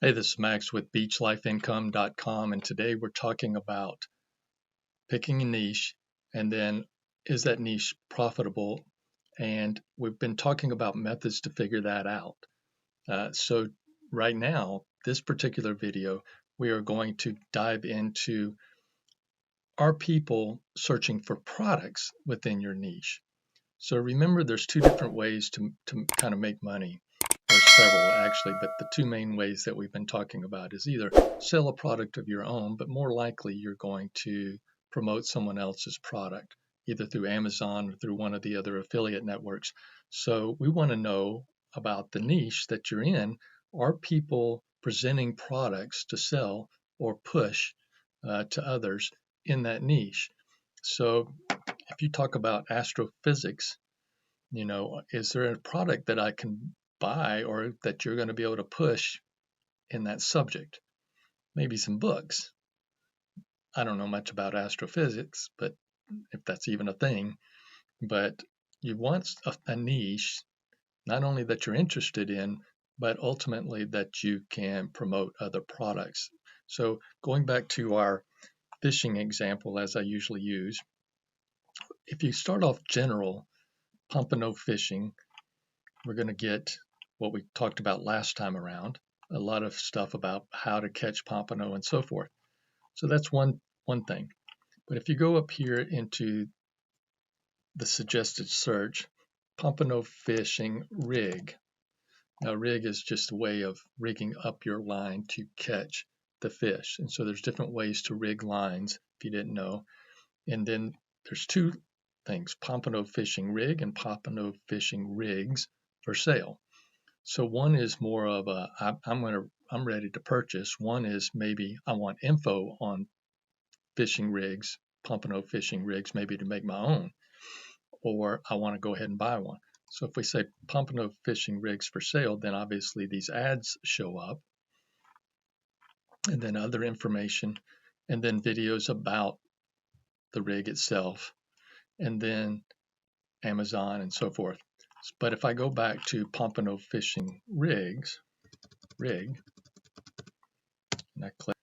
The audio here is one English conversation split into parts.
Hey, this is Max with beachlifeincome.com, and today we're talking about picking a niche and then is that niche profitable? And we've been talking about methods to figure that out. So right now, this particular video, we are going to dive into, are people searching for products within your niche? So remember, there's two different ways to kind of make money. There's several actually, but the two main ways that we've been talking about is either sell a product of your own, but more likely you're going to promote someone else's product, either through Amazon or through one of the other affiliate networks. So we want to know about the niche that you're in. Are people presenting products to sell or push to others in that niche? So if you talk about astrophysics, is there a product that I can buy or that you're going to be able to push in that subject? Maybe some books. I don't know much about astrophysics, but if that's even a thing, but you want a niche, not only that you're interested in, but ultimately that you can promote other products. So going back to our fishing example, as I usually use, if you start off general, pompano fishing, we're going to get what we talked about last time around, a lot of stuff about how to catch pompano and so forth. So that's one thing. But if you go up here into the suggested search, pompano fishing rig. Now rig is just a way of rigging up your line to catch the fish. And so there's different ways to rig lines, if you didn't know. And then there's two things, pompano fishing rig and pompano fishing rigs for sale. So one is more of a I'm ready to purchase. One is maybe I want info on fishing rigs, pompano fishing rigs, maybe to make my own, or I want to go ahead and buy one. So if we say pompano fishing rigs for sale, then obviously these ads show up, and then other information, and then videos about the rig itself, and then Amazon and so forth. But if I go back to pompano fishing rig, and I click.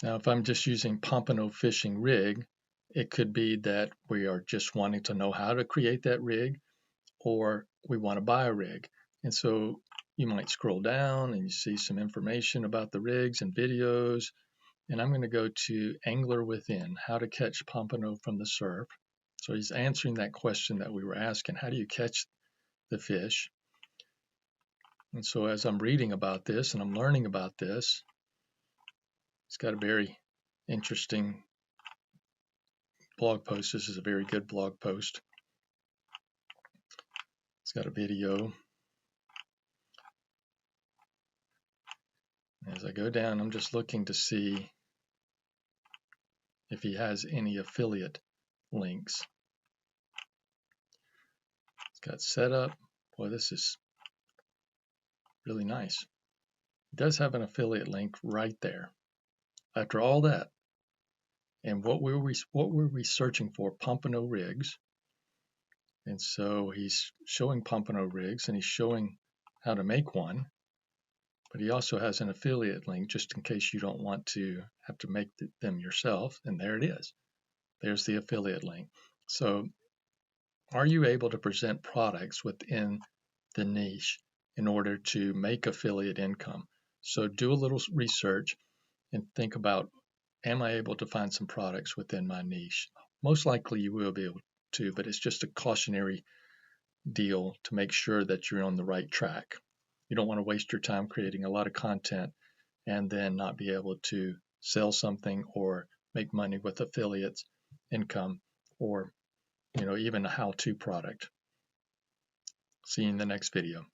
Now, if I'm just using pompano fishing rig, it could be that we are just wanting to know how to create that rig, or we want to buy a rig. And so you might scroll down and you see some information about the rigs and videos. And I'm going to go to Angler Within, how to catch pompano from the surf. So he's answering that question that we were asking, how do you catch the fish? And so as I'm reading about this and I'm learning about this, it's got a very interesting blog post. This is a very good blog post. It's got a video. As I go down, I'm just looking to see if he has any affiliate links. It's got setup. Boy, this is really nice. It does have an affiliate link right there. After all that, and what were we searching for? Pompano rigs. And so he's showing pompano rigs and he's showing how to make one, but he also has an affiliate link just in case you don't want to have to make them yourself. And there it is. There's the affiliate link. So are you able to present products within the niche in order to make affiliate income? So do a little research and think about, am I able to find some products within my niche? Most likely you will be able to, but it's just a cautionary deal to make sure that you're on the right track. You don't want to waste your time creating a lot of content and then not be able to sell something or make money with affiliates income, or even a how-to product. See you in the next video.